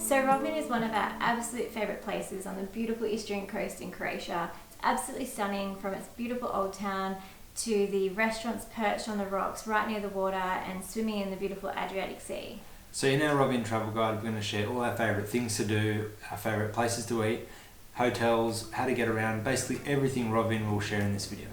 So Rovinj is one of our absolute favourite places on the beautiful Istrian Coast in Croatia. It's absolutely stunning, from its beautiful old town to the restaurants perched on the rocks right near the water and swimming in the beautiful Adriatic Sea. So in our Rovinj travel guide, we're going to share all our favourite things to do, our favourite places to eat, hotels, how to get around, basically everything Rovinj will share in this video.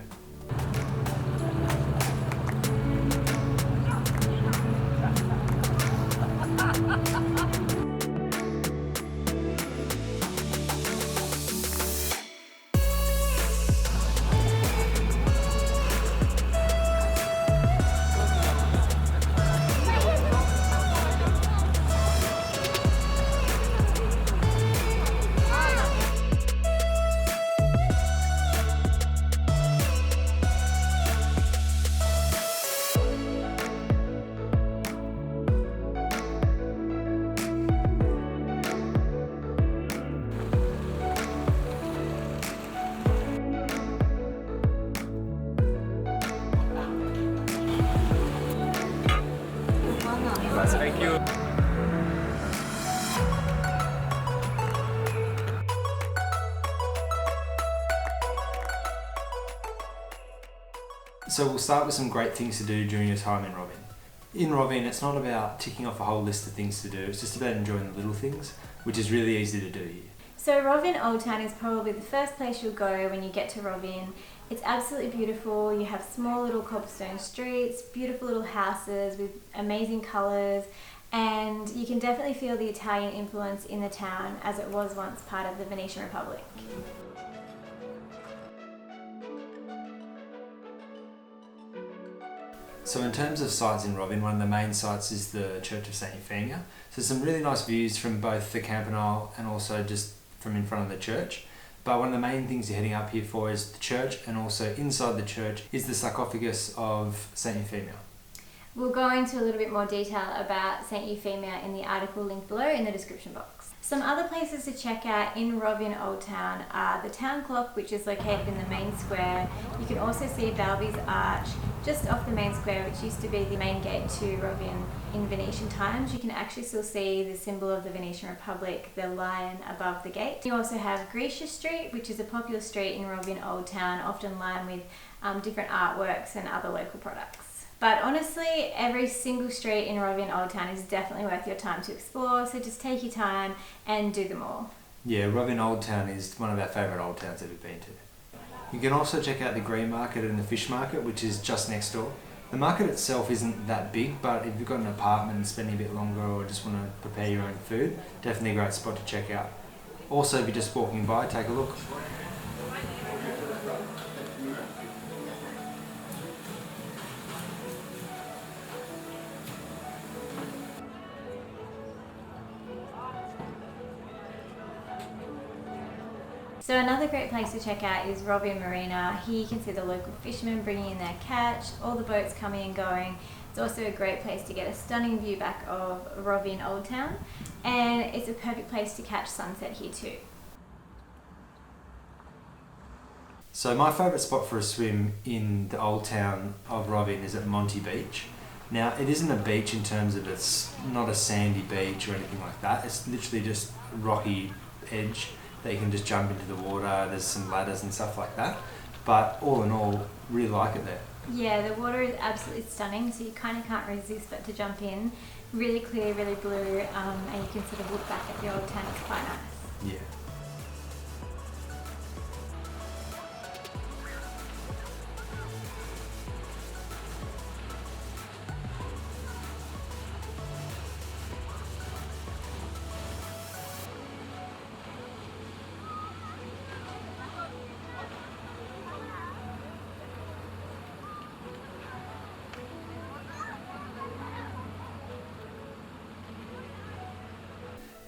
Thank you. So we'll start with some great things to do during your time in Rovinj. In Rovinj, it's not about ticking off a whole list of things to do, it's just about enjoying the little things, which is really easy to do here. So Rovinj Old Town is probably the first place you'll go when you get to Rovinj. It's absolutely beautiful. You have small little cobblestone streets, beautiful little houses with amazing colours, and you can definitely feel the Italian influence in the town, as it was once part of the Venetian Republic. So in terms of sites in Rovinj, one of the main sites is the Church of St. Euphemia. So some really nice views from both the Campanile and also just from in front of the church. But one of the main things you're heading up here for is the church, and also inside the church is the sarcophagus of St. Euphemia. We'll go into a little bit more detail about St. Euphemia in the article linked below in the description box. Some other places to check out in Rovinj Old Town are the town clock, which is located in the main square. You can also see Balbi's arch just off the main square, which used to be the main gate to Rovinj in Venetian times. You can actually still see the symbol of the Venetian Republic, the lion above the gate. You also have Grecius Street, which is a popular street in Rovinj Old Town, often lined with different artworks and other local products. But honestly, every single street in Rovinj Old Town is definitely worth your time to explore, so just take your time and do them all. Yeah, Rovinj Old Town is one of our favourite old towns that we've been to. You can also check out the green market and the fish market, which is just next door. The market itself isn't that big, but if you've got an apartment and spending a bit longer or just want to prepare your own food, definitely a great spot to check out. Also, if you're just walking by, take a look. So another great place to check out is Rovinj Marina. Here you can see the local fishermen bringing in their catch, all the boats coming and going. It's also a great place to get a stunning view back of Rovinj Old Town, and it's a perfect place to catch sunset here too. So my favourite spot for a swim in the old town of Rovinj is at Monty Beach. Now, it isn't a beach in terms of it's not a sandy beach or anything like that. It's literally just a rocky edge that you can just jump into the water. There's some ladders and stuff like that. But all in all, really like it there. Yeah, the water is absolutely stunning, so you kind of can't resist but to jump in. Really clear, really blue, and you can sort of look back at the old town. It's quite nice. Yeah.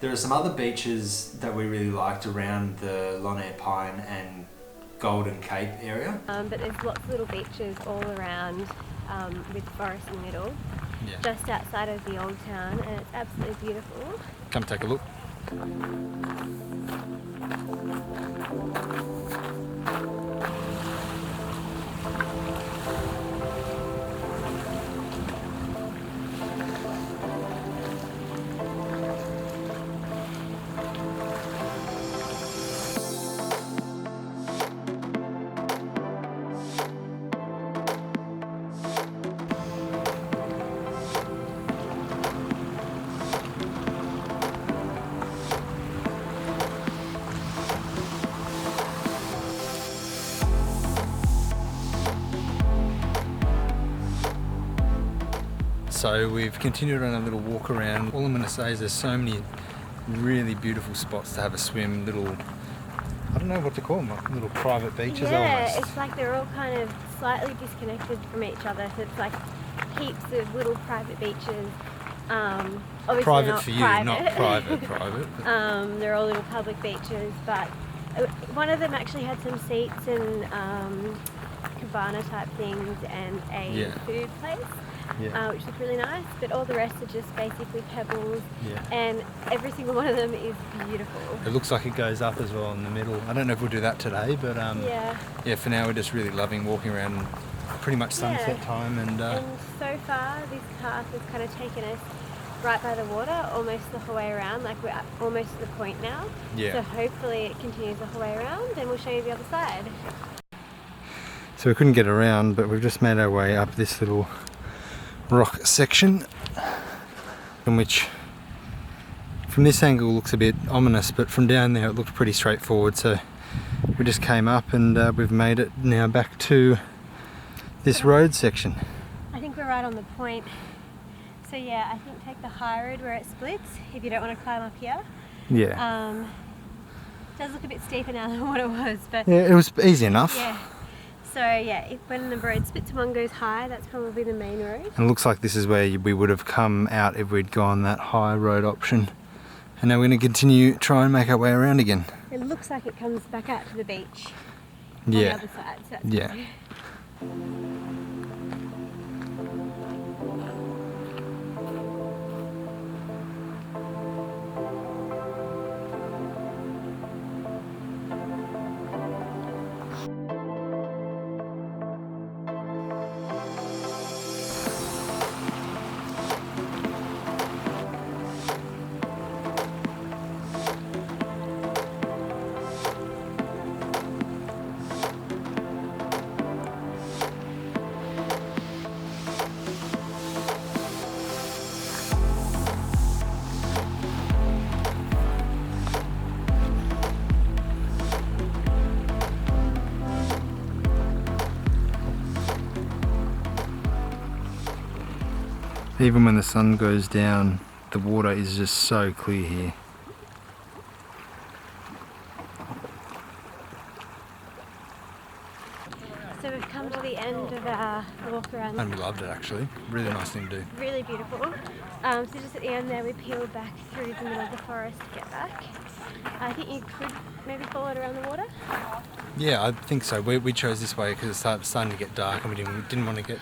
There are some other beaches that we really liked around the Lonair Pine and Golden Cape area. But there's lots of little beaches all around with forest in the middle, just outside of the old town, and it's absolutely beautiful. Come take a look. So we've continued on a little walk around. All I'm going to say is there's so many really beautiful spots to have a swim, little, I don't know what to call them, like little private beaches almost. Yeah, it's like they're all kind of slightly disconnected from each other, so it's like heaps of little private beaches. Obviously Private not for you, private. not private. But They're all little public beaches, but one of them actually had some seats and cabana type things and a food place. Which was really nice, but all the rest are just basically pebbles, and every single one of them is beautiful. It looks like it goes up as well in the middle. I don't know if we'll do that today, but for now we're just really loving walking around pretty much sunset time. And so far this path has kind of taken us right by the water, almost the whole way around, like we're almost at the point now. So hopefully it continues the whole way around, and we'll show you the other side. So we couldn't get around, but we've just made our way up this little rock section, in which from this angle looks a bit ominous, but from down there it looked pretty straightforward. So we just came up and we've made it now back to this road section. I think we're right on the point. So yeah, I think take the high road where it splits if you don't want to climb up here. It does look a bit steeper now than what it was, but it was easy enough. So yeah, when the road splits and one goes high, that's probably the main road. And it looks like this is where we would have come out if we'd gone that high road option. And now we're going to continue, try and make our way around again. It looks like it comes back out to the beach on the other side. So that's good. Even when the sun goes down, the water is just so clear here. So we've come to the end of our walk around. And we loved it actually. Really nice thing to do. Really beautiful. So just at the end there we peeled back through the middle of the forest to get back. I think you could maybe follow it around the water. Yeah, I think so. We chose this way because it started to get dark and we didn't want to get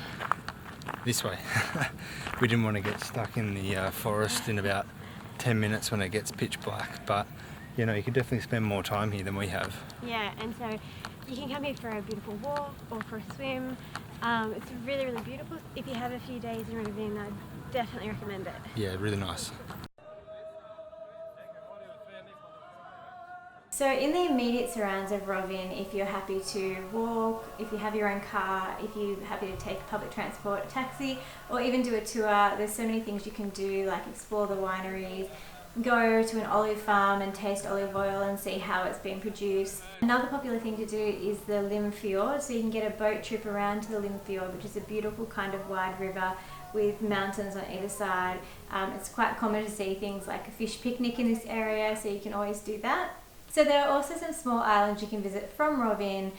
this way. We didn't want to get stuck in the forest in about 10 minutes when it gets pitch black, but you know, you could definitely spend more time here than we have. Yeah, and so you can come here for a beautiful walk or for a swim. It's really, really beautiful. If you have a few days in Rovinj, I'd definitely recommend it. Yeah, really nice. So in the immediate surrounds of Rovinj, if you're happy to walk, if you have your own car, if you're happy to take public transport, a taxi, or even do a tour, there's so many things you can do, like explore the wineries, go to an olive farm and taste olive oil and see how it's been produced. Another popular thing to do is the Lim Fjord, so you can get a boat trip around to the Lim Fjord, which is a beautiful kind of wide river with mountains on either side. It's quite common to see things like a fish picnic in this area, so you can always do that. So there are also some small islands you can visit from Rovinj.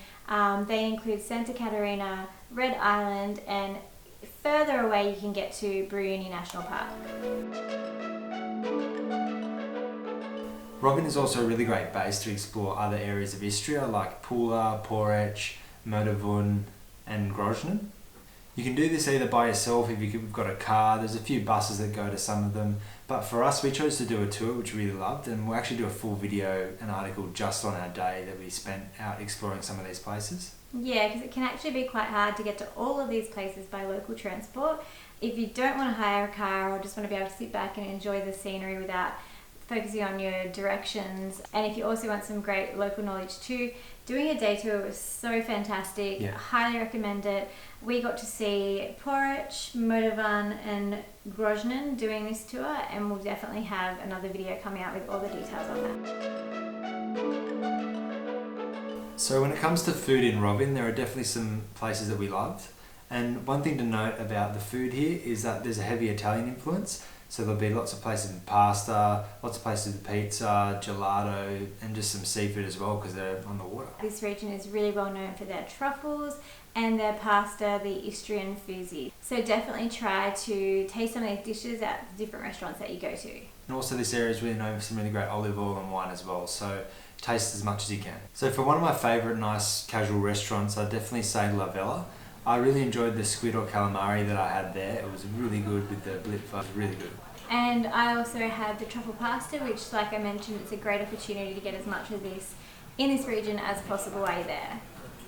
They include Santa Catarina, Red Island, and further away you can get to Bruni National Park. Rovinj is also a really great base to explore other areas of Istria like Pula, Porec, Merdavun and Grozny. You can do this either by yourself if you've got a car. There's a few buses that go to some of them, but for us we chose to do a tour which we really loved, and we'll actually do a full video and article just on our day that we spent out exploring some of these places. Yeah, because it can actually be quite hard to get to all of these places by local transport. If you don't want to hire a car or just want to be able to sit back and enjoy the scenery without focusing on your directions, and if you also want some great local knowledge too, doing a day tour was so fantastic. Yeah. Highly recommend it. We got to see Porec, Merdavun and Grozny doing this tour, and we'll definitely have another video coming out with all the details on that. So when it comes to food in Rovinj, there are definitely some places that we loved. And one thing to note about the food here is that there's a heavy Italian influence. So there'll be lots of places with pasta, lots of places with pizza, gelato, and just some seafood as well because they're on the water. This region is really well known for their truffles and their pasta, the Istrian Coast. So definitely try to taste some of these dishes at the different restaurants that you go to. And also this area is really known for some really great olive oil and wine as well, so taste as much as you can. So for one of my favourite nice casual restaurants, I'd definitely say La Vella. I really enjoyed the squid or calamari that I had there. It was really good with the blitz, it was really good. And I also had the truffle pasta, which, like I mentioned, it's a great opportunity to get as much of this in this region as possible while you're there.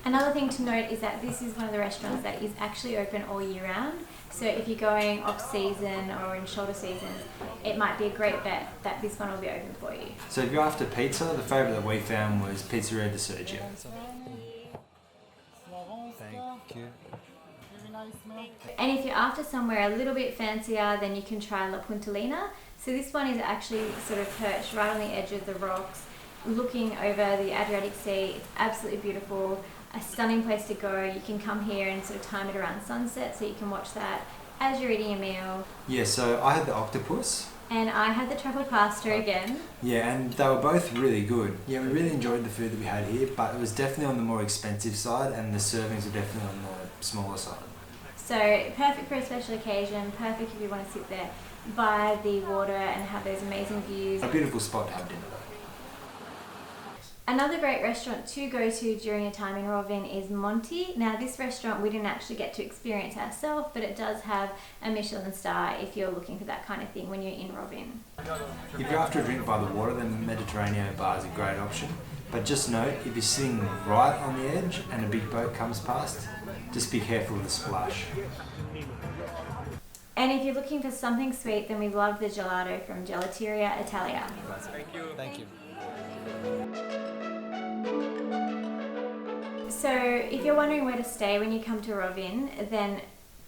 Another thing to note is that this is one of the restaurants that is actually open all year round. So if you're going off season or in shoulder seasons, it might be a great bet that this one will be open for you. So if you're after pizza, the favourite that we found was Pizzeria di Sergio. Thank you. And if you're after somewhere a little bit fancier, then you can try La Puntalina. So this one is actually sort of perched right on the edge of the rocks, looking over the Adriatic Sea. It's absolutely beautiful, a stunning place to go. You can come here and sort of time it around sunset, so you can watch that as you're eating a meal. Yeah, so I had the octopus. And I had the truffle pasta again. Yeah, and they were both really good. Yeah, we really enjoyed the food that we had here, but it was definitely on the more expensive side, and the servings were definitely on the smaller side. So perfect for a special occasion, perfect if you want to sit there by the water and have those amazing views. A beautiful spot to have dinner though. Another great restaurant to go to during your time in Rovinj is Monty. Now this restaurant we didn't actually get to experience ourselves, but it does have a Michelin star if you're looking for that kind of thing when you're in Rovinj. If you're after a drink by the water, then Mediterranean bar is a great option. But just note, if you're sitting right on the edge and a big boat comes past, just be careful with the splash. And if you're looking for something sweet, then we love the gelato from Gelateria Italia. Thank you. Thank you. So if you're wondering where to stay when you come to Rovinj, then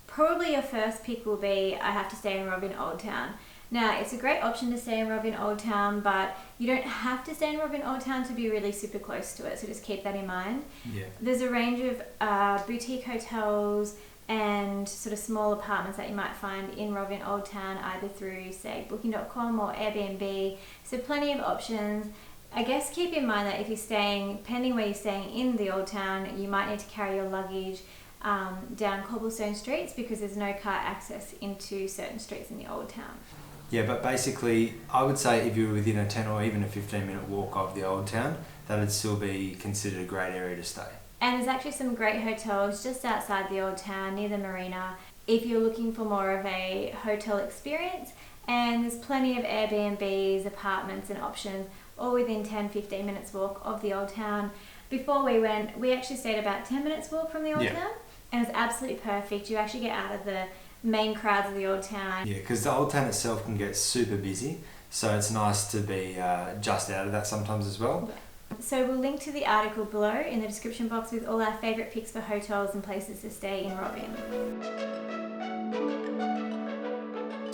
probably your first pick will be I have to stay in Rovinj Old Town. Now it's a great option to stay in Rovinj Old Town, but you don't have to stay in Rovinj Old Town to be really super close to it, so just keep that in mind. Yeah. There's a range of boutique hotels and sort of small apartments that you might find in Rovinj Old Town, either through say booking.com or Airbnb, so plenty of options. I guess keep in mind that if you're staying, depending where you're staying in the Old Town, you might need to carry your luggage down cobblestone streets because there's no car access into certain streets in the Old Town. Yeah, but basically, I would say if you were within a 10 or even a 15-minute walk of the Old Town, that would still be considered a great area to stay. And there's actually some great hotels just outside the Old Town, near the marina, if you're looking for more of a hotel experience. And there's plenty of Airbnbs, apartments and options, all within 10-15 minutes walk of the Old Town. Before we went, we actually stayed about 10 minutes walk from the Old Town, and it was absolutely perfect. You actually get out of the main crowds of the Old Town. Yeah, because the Old Town itself can get super busy, so it's nice to be just out of that sometimes as well. Yeah. So we'll link to the article below in the description box with all our favourite picks for hotels and places to stay in Rovinj.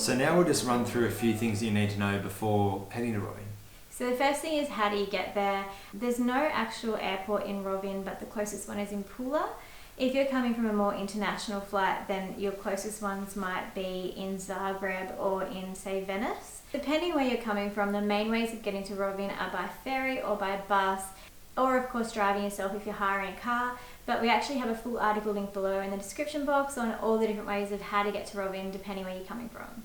So now we'll just run through a few things that you need to know before heading to Rovinj. So the first thing is, how do you get there? There's no actual airport in Rovinj, but the closest one is in Pula. If you're coming from a more international flight, then your closest ones might be in Zagreb or in, say, Venice. Depending where you're coming from, the main ways of getting to Rovinj are by ferry or by bus, or of course driving yourself if you're hiring a car. But we actually have a full article link below in the description box on all the different ways of how to get to Rovinj depending where you're coming from.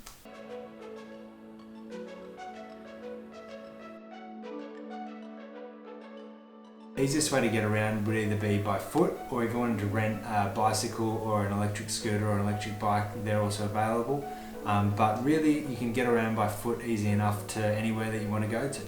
Easiest way to get around would either be by foot, or if you wanted to rent a bicycle or an electric scooter or an electric bike, they're also available. But really you can get around by foot easy enough to anywhere that you want to go to.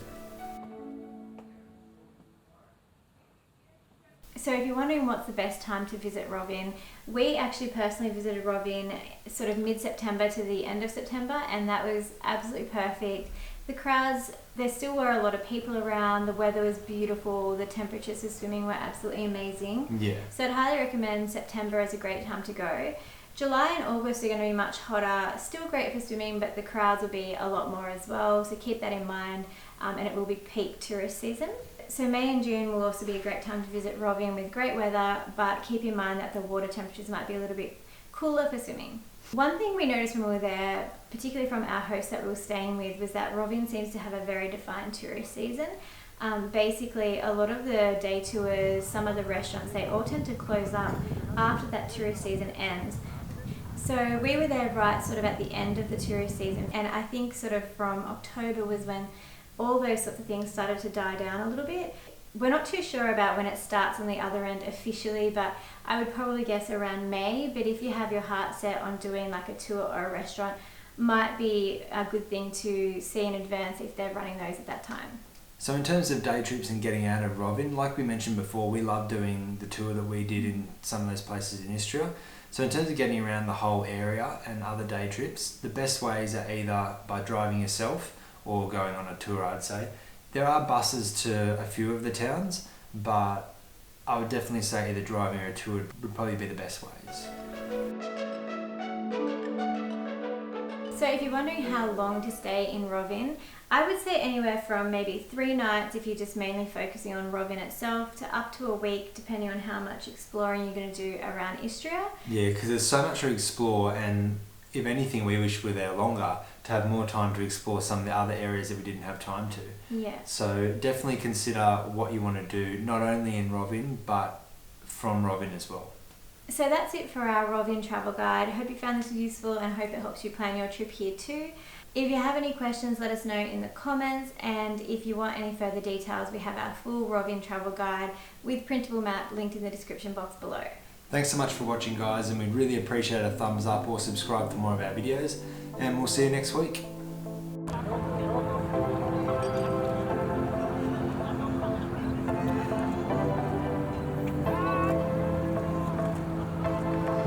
So if you're wondering what's the best time to visit Rovinj, we actually personally visited Rovinj sort of mid-September to the end of September, and that was absolutely perfect. The crowds, there still were a lot of people around, the weather was beautiful, the temperatures for swimming were absolutely amazing. Yeah. So I'd highly recommend September as a great time to go. July and August are going to be much hotter, still great for swimming, but the crowds will be a lot more as well, so keep that in mind, and it will be peak tourist season. So May and June will also be a great time to visit Rovinj with great weather, but keep in mind that the water temperatures might be a little bit cooler for swimming. One thing we noticed when we were there, particularly from our host that we were staying with, was that Rovinj seems to have a very defined tourist season. Basically, a lot of the day tours, some of the restaurants, they all tend to close up after that tourist season ends. So we were there right sort of at the end of the tourist season, and I think sort of from October was when all those sorts of things started to die down a little bit. We're not too sure about when it starts on the other end officially, but I would probably guess around May. But if you have your heart set on doing like a tour or a restaurant, might be a good thing to see in advance if they're running those at that time. So in terms of day trips and getting out of Rovinj, like we mentioned before, we love doing the tour that we did in some of those places in Istria. So in terms of getting around the whole area and other day trips, the best ways are either by driving yourself or going on a tour, I'd say. There are buses to a few of the towns, but I would definitely say either driving or a tour would probably be the best ways. So if you're wondering how long to stay in Rovinj, I would say anywhere from maybe 3 nights if you're just mainly focusing on Rovinj itself, to up to a week depending on how much exploring you're going to do around Istria. Yeah, because there's so much to explore, and if anything we wish we were there longer to have more time to explore some of the other areas that we didn't have time to. Yeah. So definitely consider what you want to do, not only in Rovinj but from Rovinj as well. So that's it for our Rovinj travel guide. Hope you found this useful and hope it helps you plan your trip here too. If you have any questions, let us know in the comments, and if you want any further details, we have our full Rovinj travel guide with printable map linked in the description box below. Thanks so much for watching, guys, and we'd really appreciate a thumbs up or subscribe for more of our videos, and we'll see you next week.